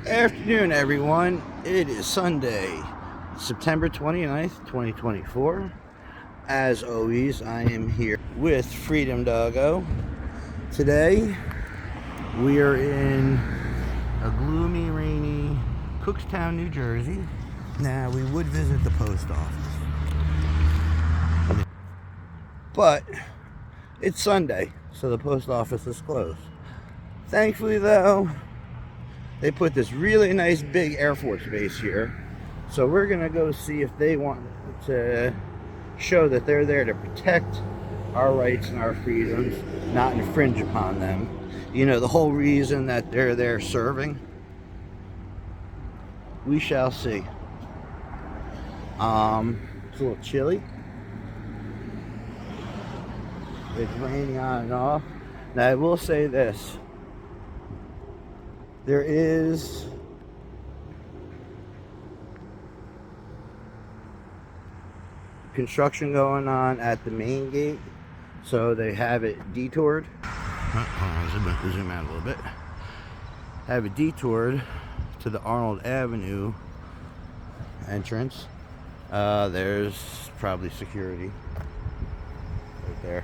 Afternoon, everyone. It is Sunday, September 29th, 2024. As always, I am here with Freedom Doggo. Today, we are in a gloomy, rainy Cookstown, New Jersey. Now, we would visit the post office, but it's Sunday, so the post office is closed. Thankfully, though, they put this really nice big Air Force base here. So we're going to go see if they want to show that they're there to protect our rights and our freedoms, not infringe upon them. You know, the whole reason that they're there serving. We shall see. It's a little chilly. It's raining on and off. Now I will say this. There is construction going on at the main gate, so they have it detoured. Zoom out a little bit. Have it detoured to the Arnold Avenue entrance. There's probably security right there.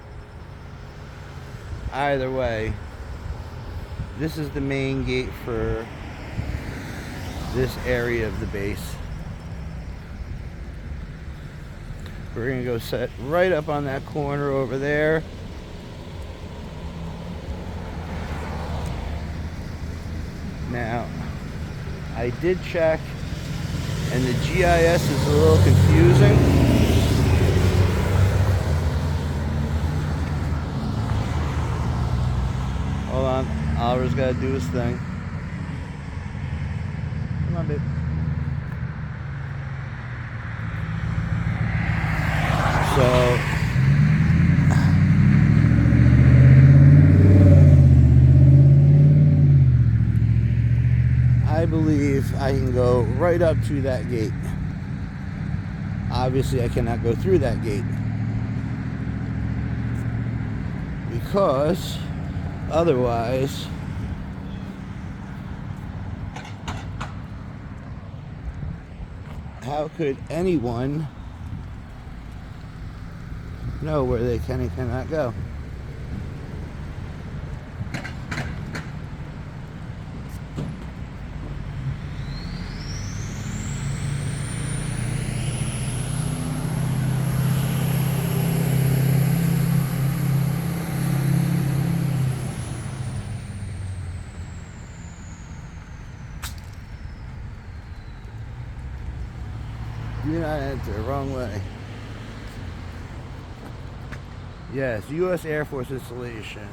Either way, this is the main gate for this area of the base. We're gonna go set right up on that corner over there. Now, I did check, and the GIS is a little confusing. Hold on. Oliver's got to do his thing. Come on, babe. So, I believe I can go right up to that gate. Obviously, I cannot go through that gate because otherwise, how could anyone know where they can and cannot go? Do not enter, wrong way. Yes, U.S. Air Force installation.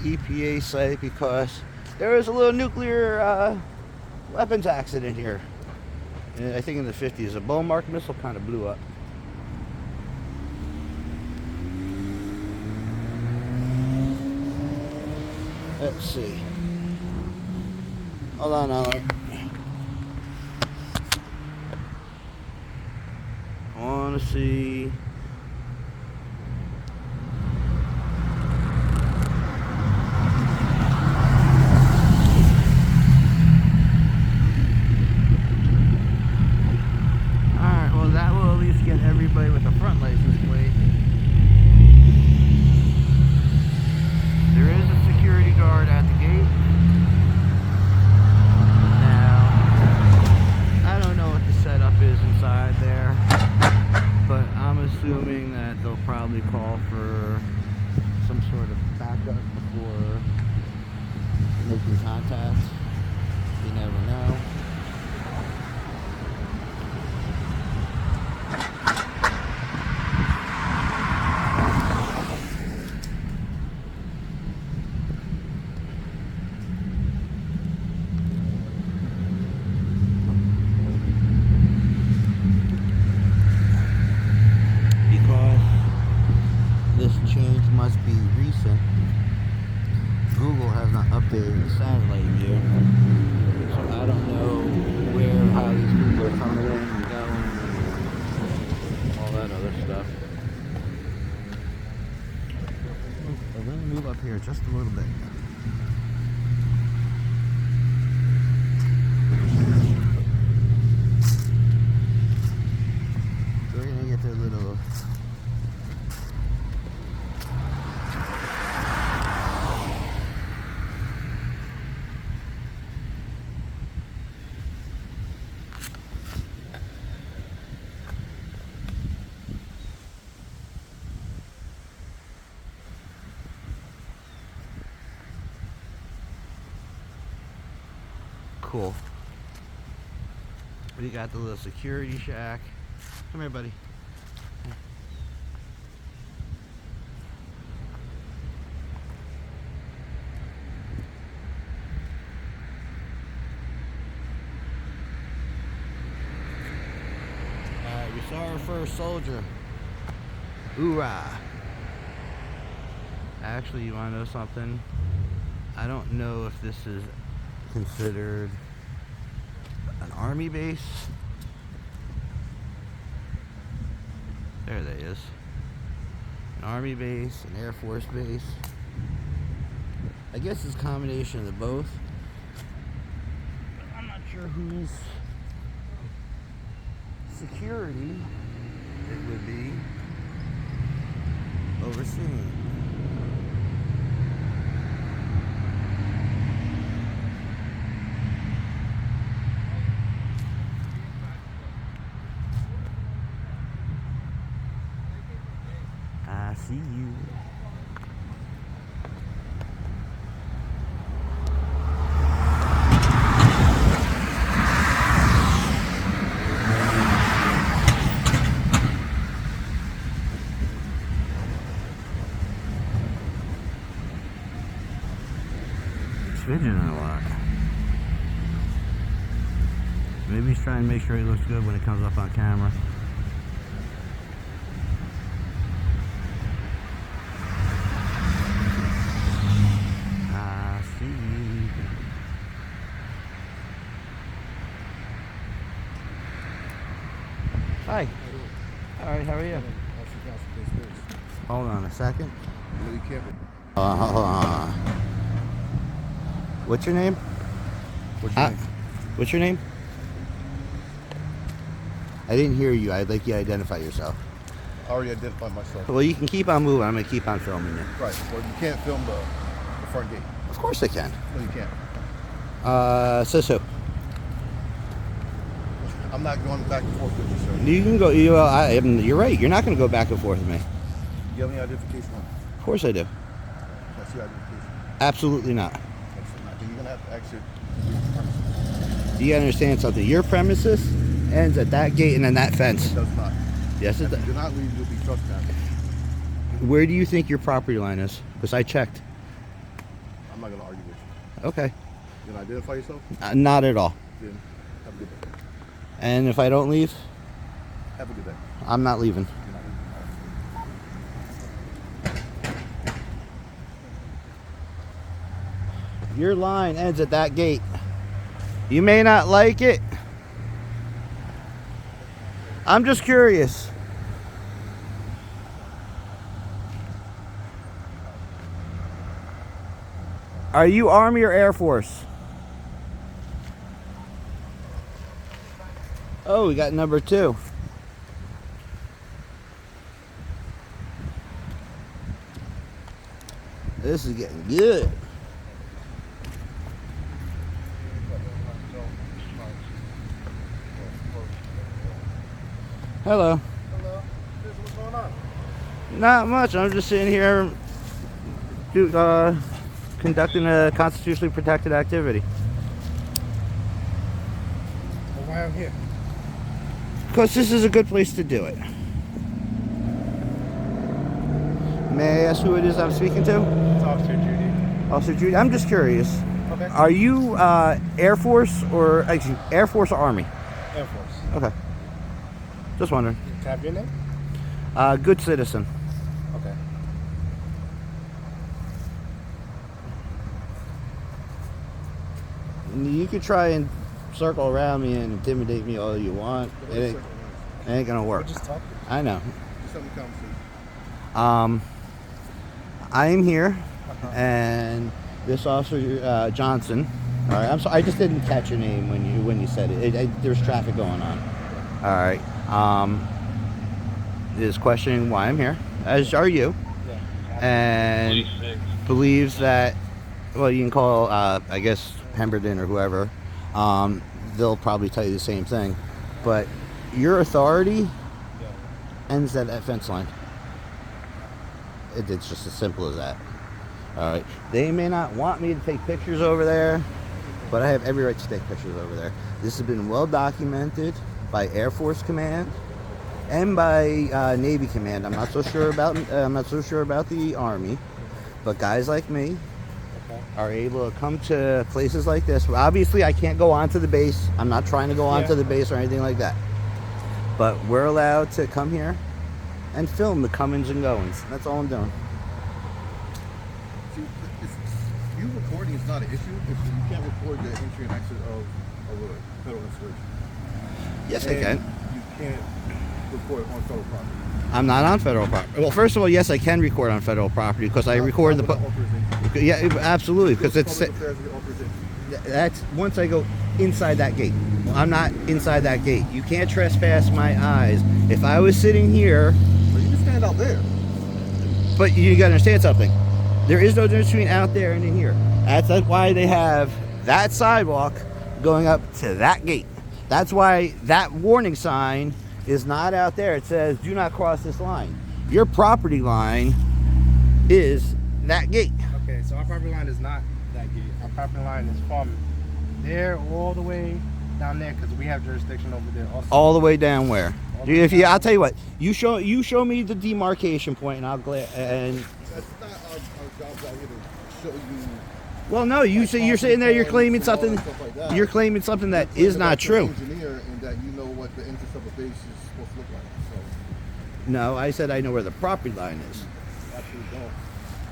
EPA site because there was a little nuclear weapons accident here. And I think in the 50s, a Bomark missile kind of blew up. Let's see. Hold on, Oliver. I want to see. Alright, well, that will at least get everybody with a front license plate. There is a security guard at the gate. Now, I don't know what the setup is inside there, but I'm assuming that they'll probably call for some sort of backup before making contact. You never know. Change must be recent. Google has not updated the satellite view, so I don't know how these people are coming in and going and all that other stuff. up here just a little bit. We're gonna get their little cool. We got the little security shack. Come here, buddy. Alright, we saw our first soldier. Hoorah! Actually, you want to know something? I don't know if this is considered an army base. There that is. An army base, an Air Force base. I guess it's a combination of the both. I'm not sure whose security it would be overseeing. I see you. He's fidgeting a lot. Maybe he's trying to make sure he looks good when it comes up on camera. Hi. Alright, how are you? Hold on a second. Hold on. What's your name? What's your name? I didn't hear you. I'd like you to identify yourself. I already identified myself. Well, you can keep on moving. I'm going to keep on filming you. Right. Well, you can't film the front gate. Of course I can. No, you can't. Says who? I'm not going back and forth with you, sir. You can go. You're right. You're not going to go back and forth with me. Do you have any identification on? Of course I do. That's your identification. Absolutely not. Absolutely not. Then you're going to have to exit the premises. You got to understand something. Your premises ends at that gate and then that fence. It does not. Yes, it does. If you do not leave, you'll be trespassing. Where do you think your property line is? Because I checked. I'm not going to argue with you. Okay. You going to identify yourself? Not at all. Then have a good day. And if I don't leave? Have a good day. I'm not leaving. You're not leaving. Your line ends at that gate. You may not like it. I'm just curious. Are you Army or Air Force? Oh, we got number 2. This is getting good. Hello. Hello. What's going on? Not much. I'm just sitting here conducting a constitutionally protected activity. Well, why I'm here? Because this is a good place to do it. May I ask who it is I'm speaking to? It's Officer Judy. Officer Judy. I'm just curious. Okay. Are you Air Force or Air Force or Army? Air Force. Okay. Just wondering. Can I have your name? Good citizen. Okay. You could try and circle around me and intimidate me all you want. It ain't gonna work. We're just talking. I know. Just having a conversation. I am here and this officer Johnson. All right, I'm sorry, I just didn't catch your name when you said it. There's traffic going on. All right, is questioning why I'm here, as are you, and believes that, well, you can call I guess Pemberton or whoever. They'll probably tell you the same thing, but your authority ends at that fence line. It's just as simple as that. All right. They may not want me to take pictures over there, but I have every right to take pictures over there. This has been well documented by Air Force Command and by Navy Command. I'm not so sure about the Army, but guys like me are able to come to places like this. Obviously, I can't go onto the base. I'm not trying to go onto the base or anything like that. But we're allowed to come here and film the comings and goings. That's all I'm doing. See, you recording is not an issue. You can't record the entry and exit of a federal installation. Yes, I can. You can't record on federal property. I'm not on federal property. Well, first of all, yes, I can record on federal property because I record the. Yeah, absolutely, because it's. That's once I go inside that gate. I'm not inside that gate. You can't trespass my eyes. If I was sitting here. But you can stand out there. But you gotta understand something. There is no difference between out there and in here. That's why they have that sidewalk going up to that gate. That's why that warning sign is not out there. It says, do not cross this line. Your property line is that gate. Okay, so our property line is not that gate. Our property line is from there all the way down there because we have jurisdiction over there also. All the way down where? I'll tell you what. You show me the demarcation point, and I'll and. That's not our job out here to show you. Well, no, you're sitting there. You're claiming something. Like You're claiming something that is not true. Engineer, and that you know what the interest of a base is supposed to look like. So. No, I said I know where the property line is. Absolutely don't.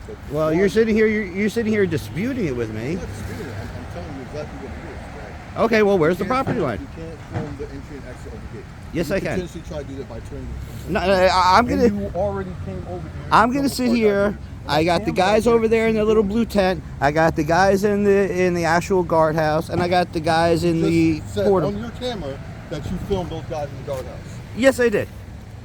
But Well, you're sitting here. You're sitting here disputing it with me. I'm not disputing it. I'm telling you exactly what it is. Right? Okay, well, where's the property line? You can't film the entry and exit of the gate. Yes, I can. You potentially try to do that by training. No, I'm And gonna. you already came over here. I'm gonna sit here. I got the guys over there in the little blue tent. I got the guys in the actual guardhouse, and I got the guys in the Just said portal. on your camera that you filmed those guys in the guardhouse. Yes, I did.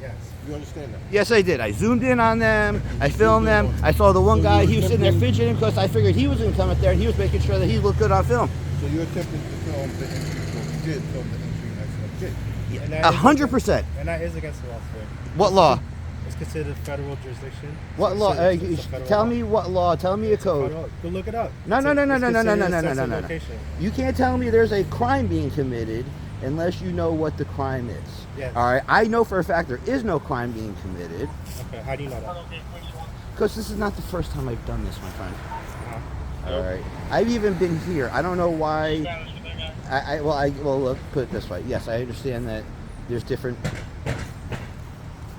Yes. You understand that? Yes, I did. I zoomed in on them. I filmed them. I saw the one guy. He was sitting there fidgeting because I figured he was gonna come up there, and he was making sure that he looked good on film. So you're attempting to film the entry. So you did film the entry and exit of the gate. And that is 100%. And that is against the law, sir. What law? It's considered federal jurisdiction. What law? It's a federal Tell law. me what law. Tell me a code. Go look it up. No. It's considered a sex No. location. You can't tell me there's a crime being committed unless you know what the crime is. Yes. All right. I know for a fact there is no crime being committed Okay, how do you know that? because this is not the first time I've done this, my friend. Uh-huh. All right. I've even been here. I don't know why. Well, look, put it this way. Yes, I understand that there's different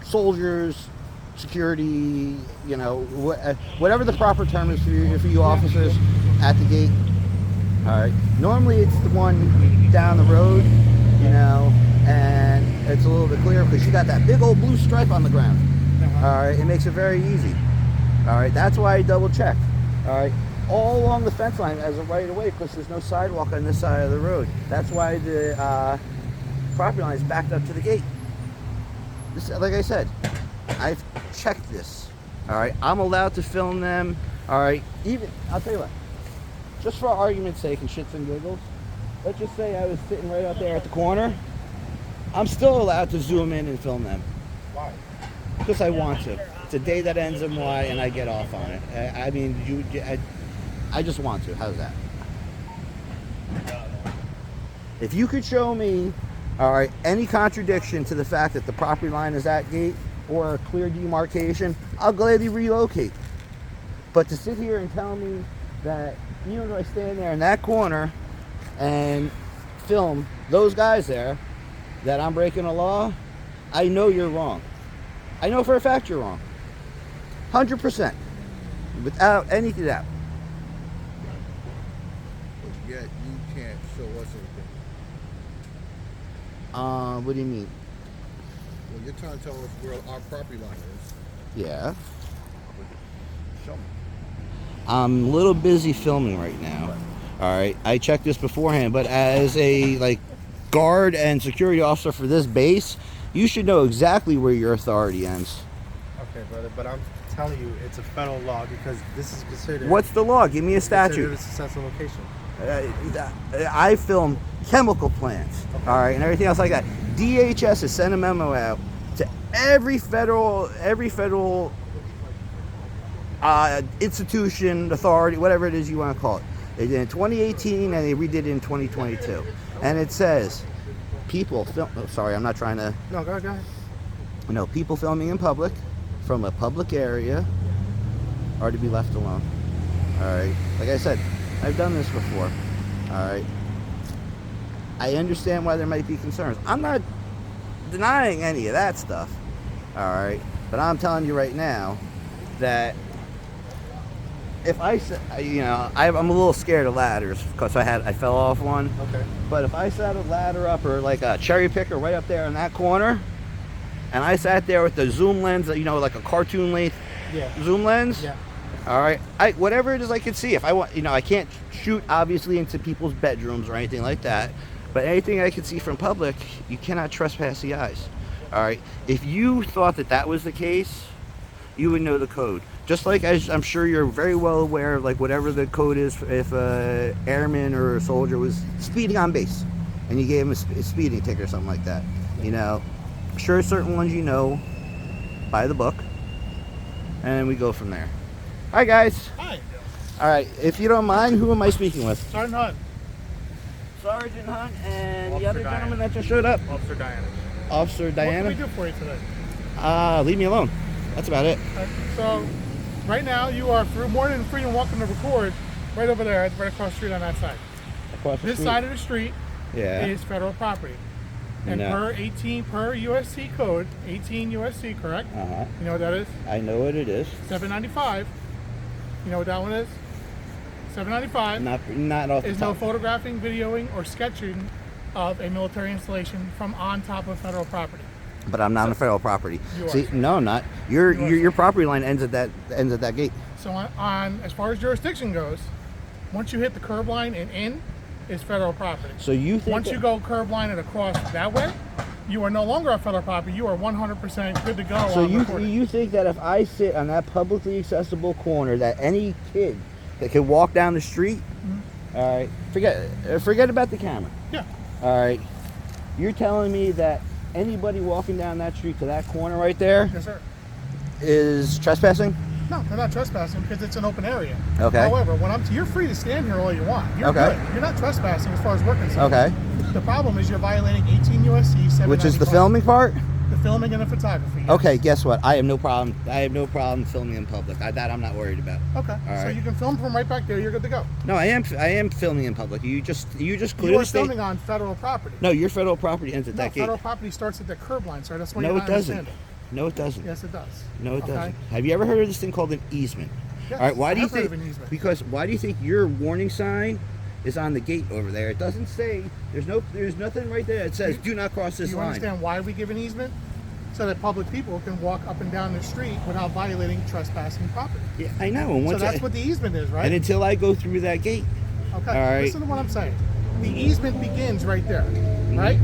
soldiers, security, you know, whatever the proper term is for you officers at the gate. All right. Normally it's the one down the road, you know, and it's a little bit clearer because you got that big old blue stripe on the ground. All right. It makes it very easy. All right. That's why I double check. All right. All along the fence line as a right of way because there's no sidewalk on this side of the road. That's why the property line is backed up to the gate. This, like I said, I've checked this. All right, I'm allowed to film them. All right, even I'll tell you what. Just for argument's sake and shits and giggles, let's just say I was sitting right out there at the corner. I'm still allowed to zoom in and film them. Why? Because I want to. It's a day that ends in Y, and I get off on it. I mean, I just want to. How's that? If you could show me, all right, any contradiction to the fact that the property line is that gate or a clear demarcation, I'll gladly relocate. But to sit here and tell me that even though I stand there in that corner and film those guys there, that I'm breaking a law, I know you're wrong. I know for a fact you're wrong. 100%. Without any doubt. But yet you can't show us anything. What do you mean? Well, you're trying to tell us where our property line is. Yeah. Show me. I'm a little busy filming right now. All right, I checked this beforehand, but as a like guard and security officer for this base, you should know exactly where your authority ends. Okay, brother, but I'm telling you, it's a federal law because this is considered. What's the law? Give me a statute. It's a successful location. I film chemical plants, all right, and everything else like that. DHS has sent a memo out to every federal institution, authority, whatever it is you want to call it. They did it in 2018 and they redid it in 2022, and it says people film. Oh, sorry, I'm not trying to. No, go ahead. No, people filming in public from a public area are to be left alone. All right, like I said, I've done this before. All right, I understand why there might be concerns. I'm not denying any of that stuff. All right, but I'm telling you right now that if I'm a little scared of ladders because I fell off one. Okay. But if I set a ladder up or like a cherry picker right up there in that corner, and I sat there with the zoom lens, like a cartoon length zoom lens. Yeah. All right. Whatever it is I can see. If I want, I can't shoot obviously into people's bedrooms or anything like that. But anything I can see from public, you cannot trespass the eyes. All right. If you thought that was the case, you would know the code. Just like I'm sure you're very well aware of like whatever the code is if a airman or a soldier was speeding on base and you gave him a speeding ticket or something like that. I'm sure certain ones by the book, and we go from there. Hi guys. Hi. All right, if you don't mind, who am I speaking with? Sergeant Hunt. Sergeant Hunt and the Officer other Diana. gentleman that just showed up. Officer Diana. Officer What Diana. can we do for you today? Leave me alone. That's about it. So, right now you are more than free and welcome to record right over there, right across the street on that side. Across the This street. side of the street Yeah. is federal property. And No. per USC code, 18 USC, correct? Uh-huh. You know what that is? I know what it is. 795. You know what that one is? 795 Not off the is no top. photographing, videoing, or sketching of a military installation from on top of federal property. But I'm not on federal property. You are. See, no, not your You are. your property line ends at that gate. So on as far as jurisdiction goes, once you hit the curb line and in, is federal property. So you think Once you go curb line and across that way, you are no longer on federal property. You are 100% good to go. So on recording. you think that if I sit on that publicly accessible corner, that any kid that can walk down the street, all right, forget about the camera. Yeah. All right, you're telling me that anybody walking down that street to that corner right there Yes, sir. is trespassing? No, they're not trespassing because it's an open area. Okay. However, you're free to stand here all you want. You're Okay. good. You're not trespassing as far as we're concerned. Okay. The problem is you're violating 18 USC 795. Which is the filming part? The filming and the photography. Yes. Okay, guess what? I have no problem filming in public. That I'm not worried about. Okay. All So right. you can film from right back there. You're good to go. No, I am filming in public. You just You clearly are state. filming on federal property. No, your federal property ends at No, that gate. federal property starts at the curb line, sir. That's why No, you're it not doesn't. understanding. No, it doesn't. Yes, it does. No, it Okay? doesn't. Have you ever heard of this thing called an easement? Yes, All right. Why do you I've heard think? of an easement. Because why do you think your warning sign is on the gate over there? It doesn't say. There's nothing right there that says do not cross Do this you line. understand why we give an easement? So that public people can walk up and down the street without violating trespassing property. Yeah, I know. And So once that's what the easement is, right? and until I go through that gate. Okay. all right. Listen to what I'm saying. The easement begins right there, right?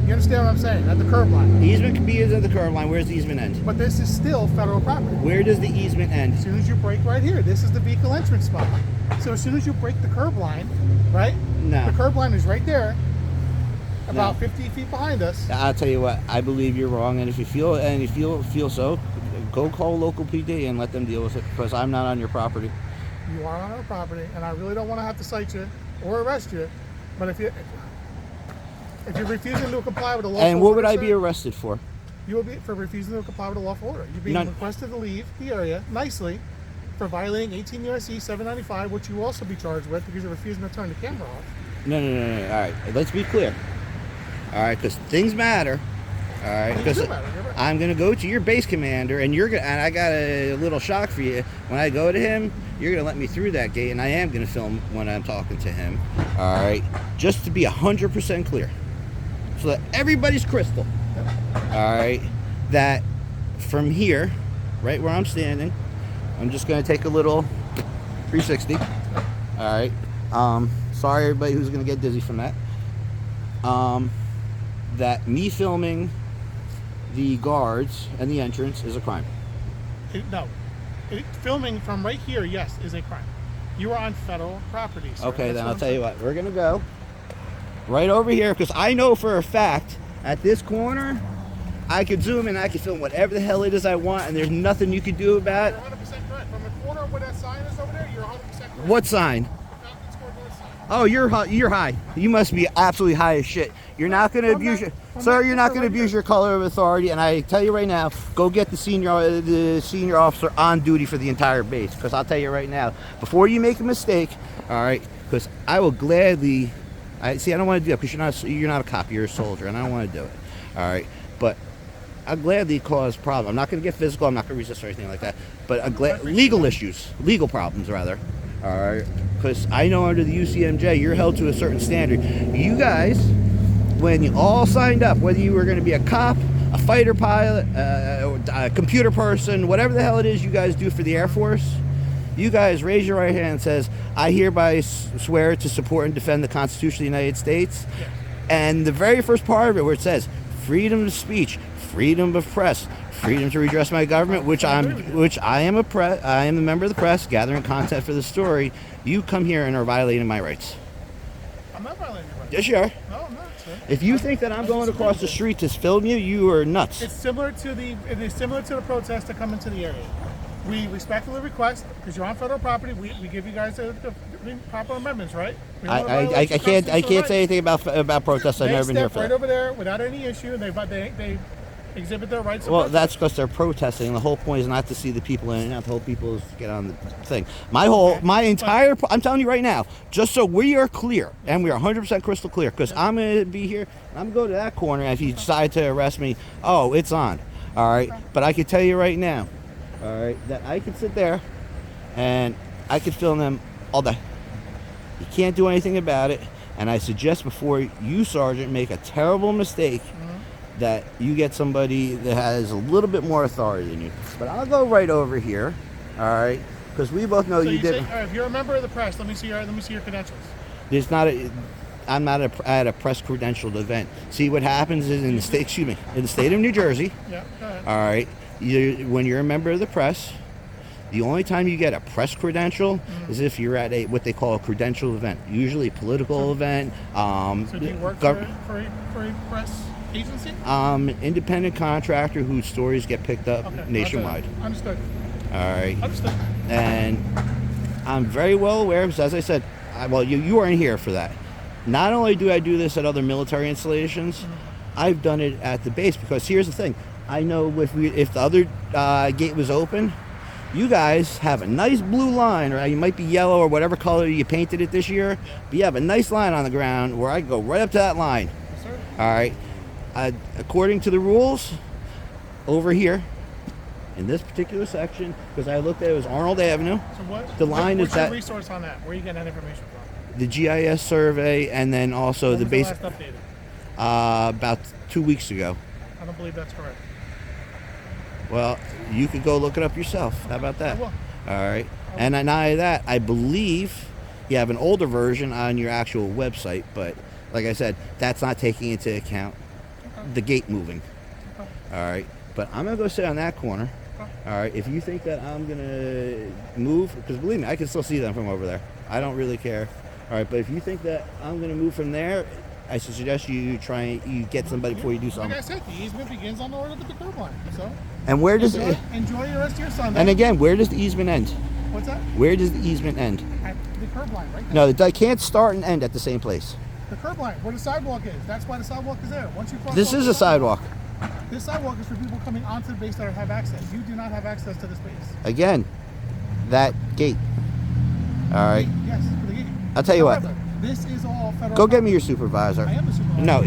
You understand what I'm saying? At the curb line. Easement can be at the curb line. Where's the easement end? But this is still federal property. Where does the easement end? As soon as you break right here, this is the vehicle entrance spot. So as soon as you break the curb line, right? No. The curb line is right there, about No. 50 feet behind us. I'll tell you what. I believe you're wrong, and if you feel so, go call local PD and let them deal with it. Because I'm not on your property. You are on our property, and I really don't want to have to cite you or arrest you. But if you're refusing to comply with a lawful And what would order, I be sir, arrested for? You will be for refusing to comply with a lawful order. You're being None. requested to leave the area nicely for violating 18 USC 795, which you will also be charged with because you're refusing to turn the camera off. No. All right, let's be clear. All right, because things matter. All right, Things because do matter, you're right. I'm gonna go to your base commander, and and I got a little shock for you. When I go to him, you're gonna let me through that gate, and I am gonna film when I'm talking to him. All right, just to be 100% clear, so that everybody's crystal. All right, that from here, right where I'm standing, I'm just gonna take a little 360. All right. Sorry, everybody who's gonna get dizzy from that. That me filming the guards and the entrance is a crime. No. Filming from right here, yes, is a crime. You are on federal property, sir. Okay, then I'll tell you what. We're gonna go right over here because I know for a fact at this corner I could zoom and I could film whatever the hell it is I want, and there's nothing you can do about You're it. 100% correct. From the corner where that sign is over there, you're 100% correct. What sign? Falcon Scoreboard sign. Oh, you're high. You must be absolutely high as shit. You're not going to abuse your, sir. You're not going to abuse your color of authority. And I tell you right now, go get the senior officer on duty for the entire base. Because I'll tell you right now, before you make a mistake, all right. Because I will gladly. I don't want to do that because you're not a cop. You're a soldier, and I don't want to do it. All right, but I'll gladly cause problems. I'm not going to get physical. I'm not going to resist or anything like that. But legal problems rather. All right, because I know under the UCMJ you're held to a certain standard. You guys, when you all signed up, whether you were going to be a cop, a fighter pilot, a computer person, whatever the hell it is you guys do for the Air Force, you guys raise your right hand and says, I hereby swear to support and defend the Constitution of the United States. Yes. And the very first part of it where it says freedom of speech, freedom of press, freedom to redress my government, which I am a member of the press, gathering content for the story. You come here and are violating my rights. I'm not violating your rights. Yes, you are. No, I'm not, sir. If you think that I'm going across the street to film you, you are nuts. It is similar to the protests that come into the area. We respectfully request, because you're on federal property, we give you guys the proper amendments, right? I can't say anything about protests. I've never been here for right that. over there without any issue, and they exhibit their rights. Well, that's because they're protesting. The whole point is not to see the people in it. Not the whole people is to get on the thing. I'm telling you right now, just so we are clear, and we are 100% crystal clear, because I'm going to be here, and I'm going to go to that corner, and if you decide to arrest me, oh, it's on. All right? But I can tell you right now, all right, that I could sit there, and I could film them all day. You can't do anything about it, and I suggest before you, Sergeant, make a terrible mistake, that you get somebody that has a little bit more authority than you. But I'll go right over here, all right? Because we both know so you did. All right, if you're a member of the press, let me see your credentials. I'm not at a press credentialed event. See, what happens is in the state of New Jersey. Yeah. Go ahead. All right. When you're a member of the press, the only time you get a press credential is if you're at what they call a credential event, usually a political event. So do you work for a press agency? Independent contractor whose stories get picked up nationwide. Understood. All right. Understood. And I'm very well aware, because as I said, you aren't here for that. Not only do I do this at other military installations, I've done it at the base, because here's the thing. I know if the other gate was open, you guys have a nice blue line, or you might be yellow or whatever color you painted it this year, but you have a nice line on the ground where I go right up to that line. Yes, sir. All right. According to the rules, over here, in this particular section, because I looked at it was Arnold Avenue. So what? The line what's is your that resource on that? Where are you getting that information from? the GIS survey, and then also When the was base. last updated? About 2 weeks ago. I don't believe that's correct. Well, you could go look it up yourself. How about that? I will. All right. And not only that, I believe you have an older version on your actual website, but like I said, that's not taking into account the gate moving. All right. But I'm going to go sit on that corner. All right. If you think that I'm going to move, because believe me, I can still see them from over there. I don't really care. All right. But if you think that I'm going to move from there, I suggest you get somebody before you do something. Like I said, the easement begins on the order of the curb line. So And where does enjoy your rest of your Sunday. And again, where does the easement end? What's that? Where does the easement end? At the curb line, right there. No, it can't start and end at the same place. The curb line, where the sidewalk is. That's why the sidewalk is there. Once you cross This is a sidewalk. This sidewalk is for people coming onto the base that have access. You do not have access to this base. Again, that gate. All right. Yes, for the gate. I'll tell you what. However, this is all federal. Go get me your supervisor. I am the supervisor. No,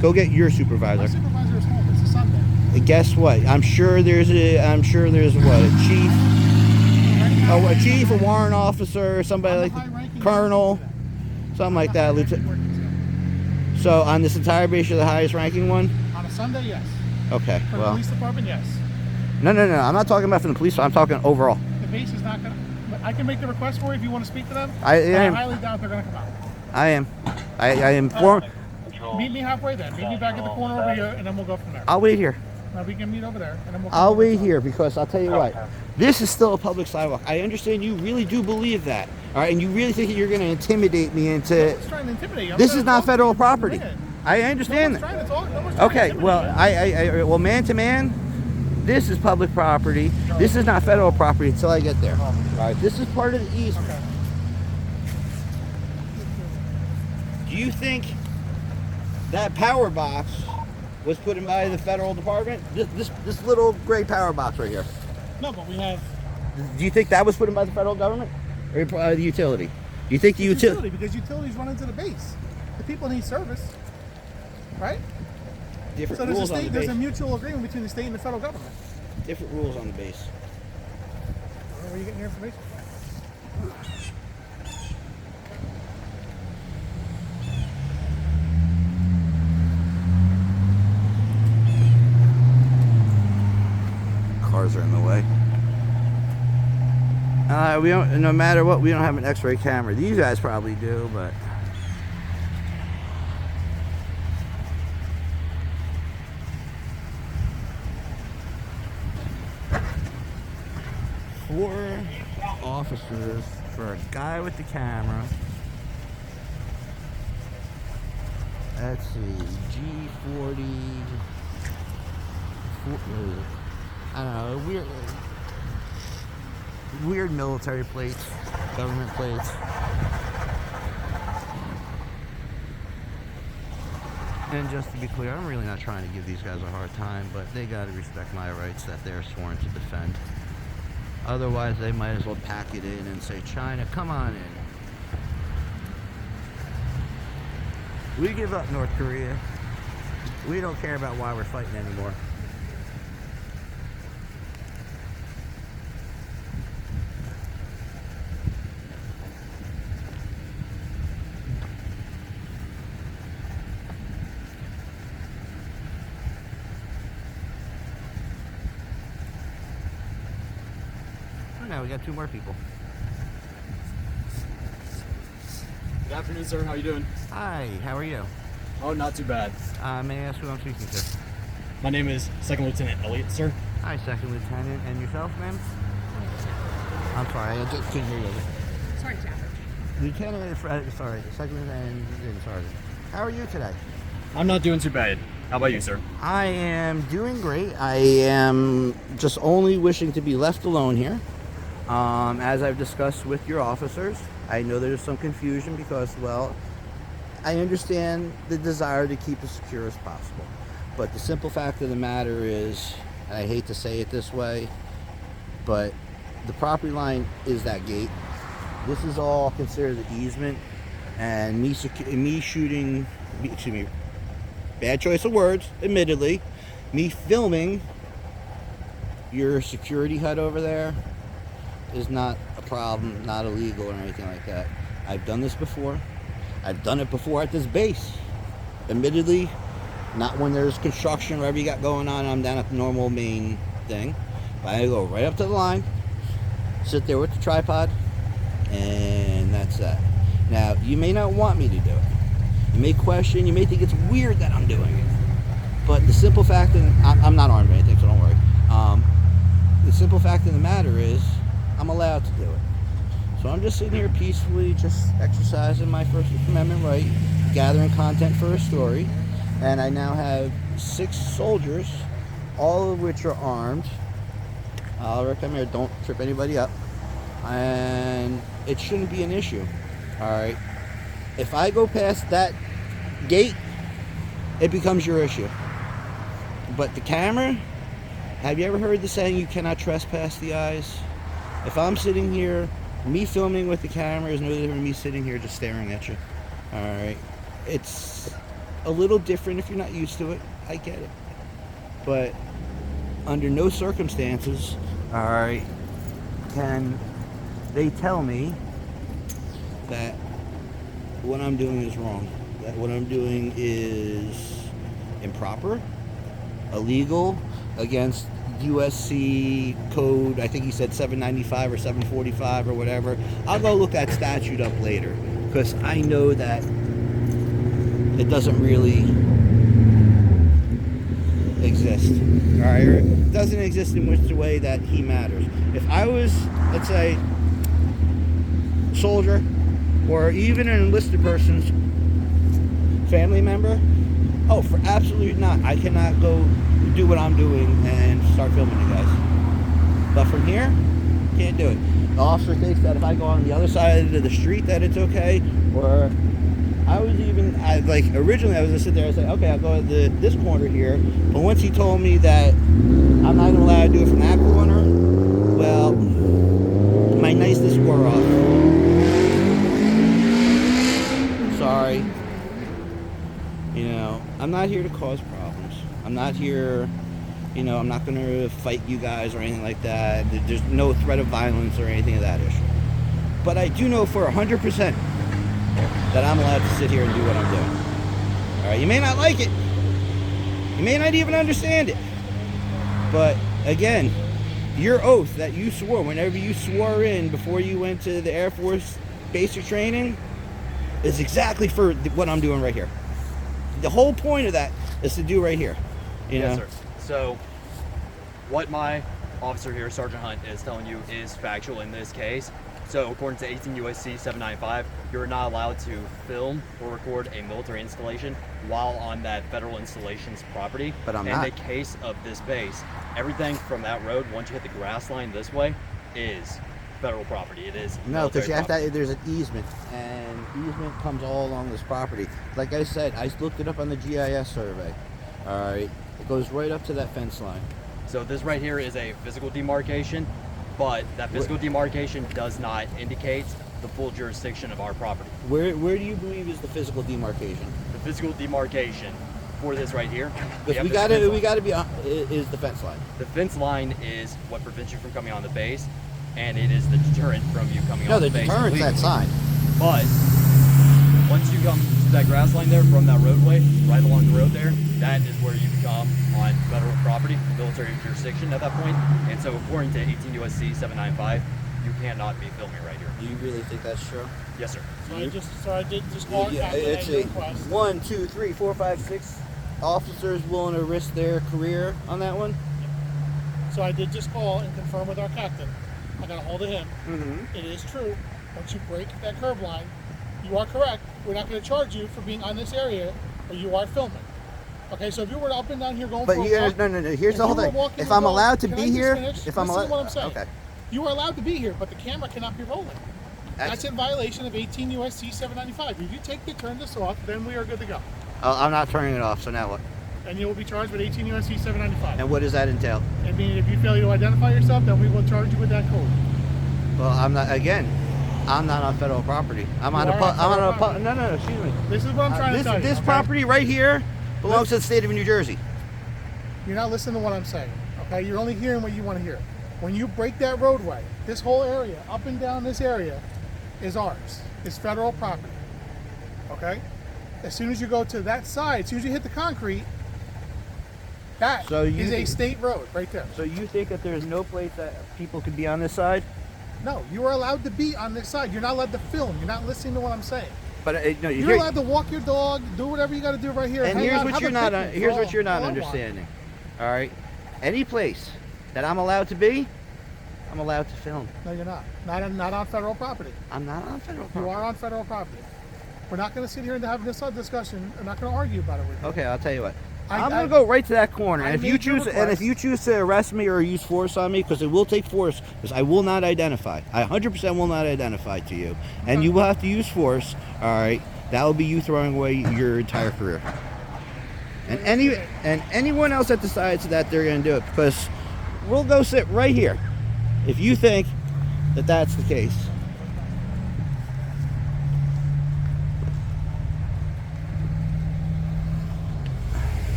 go get your My supervisor. supervisor is home. It's a Sunday. And guess what? I'm sure there's what, a chief, a chief, a warrant officer, somebody like colonel, something like that. So on this entire base, you're the highest ranking one. On a Sunday, yes. Okay. For the Well. police department, yes. No. I'm not talking about from the police. I'm talking overall. The base is not going to. I can make the request for you if you want to speak to them. I but am. I highly doubt they're going to come out. I am. I am for. Meet me halfway then. Meet me back at the corner over here, and then we'll go from there. I'll wait here. We can meet over there, and then we'll. I'll wait here because I'll tell you what. This is still a public sidewalk. I understand you really do believe that. All right, and you really think that you're going to intimidate me into. Trying to intimidate you. This is not federal property. I understand that. Okay, well, well, man to man, this is public property. This is not federal property until I get there. All right, this is part of the easement. Okay. Do you think that power box was put in by the federal department? This little gray power box right here. No, but we have. Do you think that was put in by the federal government or the utility? Do you think the utility? Because utilities run into the base. The people need service, right? Different So rules on the there's base. a mutual agreement between the state and the federal government. Different rules on the base. Where are you getting your information from? Cars are in the way. We don't. No matter what, we don't have an X-ray camera. These guys probably do, but. Four officers for a guy with the camera. Let's see, G40. I don't know, weird military plates, government plates. And just to be clear, I'm really not trying to give these guys a hard time, but they got to respect my rights that they're sworn to defend. Otherwise, they might as well pack it in and say, China, come on in. We give up North Korea. We don't care about why we're fighting anymore. Oh, now we got two more people. Good afternoon, sir. How you doing? Hi, how are you? Oh, not too bad. May I ask who I'm speaking to? My name is Second Lieutenant Elliott, sir. Hi, Second Lieutenant. And yourself, ma'am? I'm sorry, I just couldn't hear you. Sorry, Jack. Lieutenant, sorry, Second Lieutenant and Sergeant. How are you today? I'm not doing too bad. How about you, sir? I am doing great. I am just only wishing to be left alone here. As I've discussed with your officers, I know there's some confusion because, well, I understand the desire to keep as secure as possible. But the simple fact of the matter is, and I hate to say it this way, but the property line is that gate. This is all considered the easement, and me shooting, excuse me, bad choice of words, admittedly, me filming your security hut over there is not a problem, not illegal or anything like that. I've done this before. I've done it before at this base. Admittedly, not when there's construction, whatever you got going on, I'm down at the normal main thing. But I go right up to the line, sit there with the tripod, and that's that. Now, you may not want me to do it. You may question, you may think it's weird that I'm doing it. But the simple fact, and I'm not armed or anything, so don't worry. The simple fact of the matter is, I'm allowed to do it. So I'm just sitting here peacefully, just exercising my First Amendment right, gathering content for a story. And I now have 6 soldiers, all of which are armed. Rick, come here, don't trip anybody up. And it shouldn't be an issue. Alright. If I go past that gate, it becomes your issue. But the camera, have you ever heard the saying, you cannot trespass the eyes? If I'm sitting here, me filming with the camera is no different than me sitting here just staring at you. Alright. It's a little different if you're not used to it. I get it. But under no circumstances, alright, can they tell me that what I'm doing is wrong. That what I'm doing is improper, illegal, against USC code, I think he said 795 or 745 or whatever. I'll go look that statute up later because I know that it doesn't really exist. All right, or it doesn't exist in which way that he matters. If I was, let's say, soldier or even an enlisted person's family member, oh, for absolutely not. I cannot go do what I'm doing and start filming you guys. But from here, can't do it. The officer thinks that if I go on the other side of the street that it's okay, or originally I was gonna sit there and say, okay, I'll go at this corner here, but once he told me that I'm not allowed to do it from that corner, well, my niceness wore off. Sorry. You know, I'm not here to cause problems. I'm not here, you know, I'm not going to fight you guys or anything like that. There's no threat of violence or anything of that issue. But I do know for 100% that I'm allowed to sit here and do what I'm doing. All right, you may not like it. You may not even understand it. But again, your oath that you swore, whenever you swore in before you went to the Air Force basic training, is exactly for what I'm doing right here. The whole point of that is to do right here. You know? Yes, sir. So, what my officer here, Sergeant Hunt, is telling you is factual in this case. So, according to 18 USC 795, you're not allowed to film or record a military installation while on that federal installation's property. But I'm not. In the case of this base, everything from that road, once you hit the grass line this way, is federal property. It is No, because you have military to. There's an easement, and easement comes all along this property. Like I said, I looked it up on the GIS survey. All right, it goes right up to that fence line. property. So this right here is a physical demarcation, but that physical demarcation does not indicate the full jurisdiction of our property. Where do you believe is the physical demarcation? The physical demarcation for this right here, Because have we this got to fence we line. got to be on, is the fence line. The fence line is what prevents you from coming on the base, and it is the deterrent from you coming No, on the the base. deterrent's that illegally. sign. But once you come to that grass line there from that roadway, right along the road there, that is where you become on federal property, military jurisdiction at that point. And so according to 18 USC 795, you cannot be filming right here. Do you really think that's true? Yes, sir. So I did just call it back It's at your a request. 1, 2, 3, 4, 5, 6 officers willing to risk their career on that one. So I did just call and confirm with our captain. I got a hold of him. Mm-hmm. It is true. Once you break that curb line, you are correct. We're not going to charge you for being on this area, but you are filming. Okay, so if you were up and down here going But for a here, walk, no. Here's if the whole you were thing. walking If your I'm dog- allowed to can be I just here, finish? if I'm Listen allowed, to what I'm saying. okay. You are allowed to be here, but the camera cannot be rolling. That's in violation of 18 USC 795. If you take the turn this off, then we are good to go. I'm not turning it off. So now what? And you will be charged with 18 USC 795. And what does that entail? I mean, if you fail to identify yourself, then we will charge you with that code. Well, I'm not. Again, I'm not on federal property. I'm on a. are on I'm on federal a. property. No. Excuse me. This is what I'm trying This to tell you. this okay? property right here belongs to the state of New Jersey. You're not listening to what I'm saying, okay? You're only hearing what you want to hear. When you break that roadway, this whole area, up and down this area, is ours. It's federal property, okay? As soon as you go to that side, as soon as you hit the concrete, that So you is a think- state road right there. So you think that there's no place that people could be on this side? No, you are allowed to be on this side. You're not allowed to film. You're not listening to what I'm saying. But no, You're allowed to walk your dog, do whatever you got to do right here. And hang here's out, what have you're a not. picnic. Here's All- what you're not all I want. understanding. All right, any place that I'm allowed to be, I'm allowed to film. No, you're not. Not on federal property. I'm not on federal You property. are on federal property. We're not going to sit here and have this discussion. I'm not going to argue about it with you. Okay, I'll tell you what. I- I'm I- gonna go right to that corner, I and if you made your choose, and if request. you choose to arrest me or use force on me, because it will take force, because I will not identify. I 100% will not identify to you, and you will have to use force. All right, that will be you throwing away your entire career. And anyone else that decides that they're gonna do it, because we'll go sit right here, if you think that that's the case.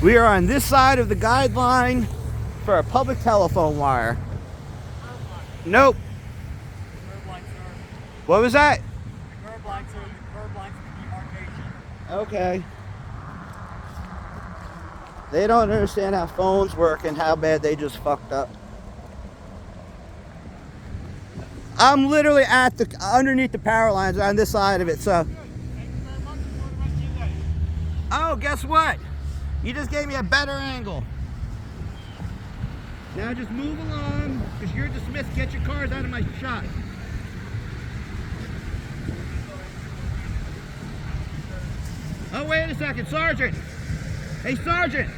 We are on this side of the guideline for a public telephone wire. Nope. What was that? Okay. They don't understand how phones work and how bad they just fucked up. I'm literally at the underneath the power lines on this side of it, so. Oh, guess what? You just gave me a better angle. Now just move along, because you're dismissed. Get your cars out of my shot. Oh, wait a second, Sergeant. Hey, Sergeant.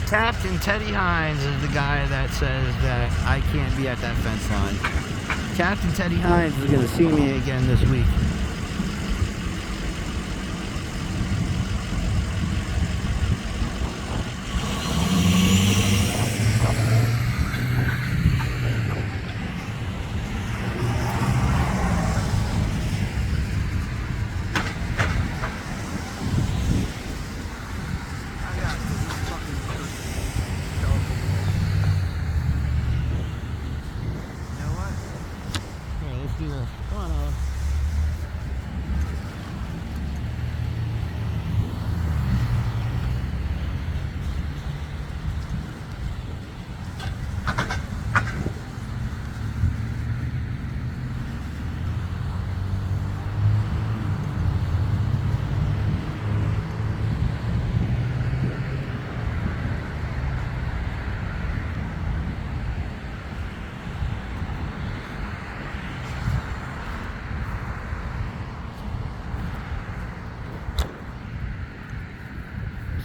Captain Teddy Hines is the guy that says that I can't be at that fence line. Captain Teddy Hines is going to see me again this week. Come on, Ella.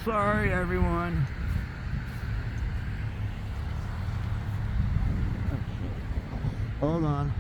Sorry, everyone. Hold on.